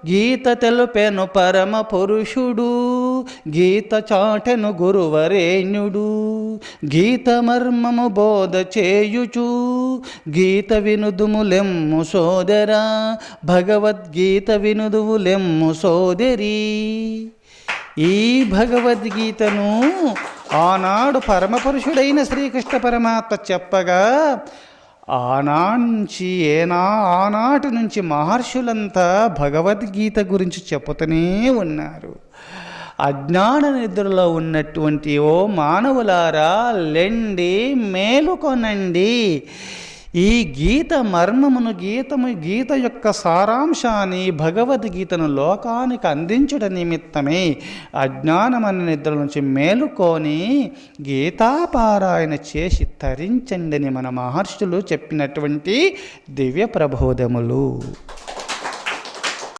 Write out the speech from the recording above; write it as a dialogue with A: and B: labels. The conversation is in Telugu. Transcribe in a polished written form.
A: గీత తెలుపెను పరమ పురుషుడు, గీత చాటెను గురువరేణ్యుడు. గీత మర్మము బోధ చేయుచు, గీత వినుదుములెమ్ము సోదరా, భగవద్గీత వినుదువులెమ్ము సోదరి. ఈ భగవద్గీతను ఆనాడు పరమపురుషుడైన శ్రీకృష్ణ పరమాత్మ చెప్పగా, ఆనాటి నుంచి మహర్షులంతా భగవద్గీత గురించి చెప్పుతూనే ఉన్నారు. అజ్ఞాన నిద్రలో ఉన్నటువంటి ఓ మానవులారా, లెండి, మేలుకొనండి. ఈ గీత మర్మమును, గీత యొక్క సారాంశాన్ని, భగవద్గీతను లోకానికి అందించుట నిమిత్తమే అజ్ఞానమన్న నిద్ర నుంచి మేలుకొని గీతాపారాయణ చేసి తరించండి అని మన మహర్షులు చెప్పినటువంటి దివ్య ప్రబోధములు.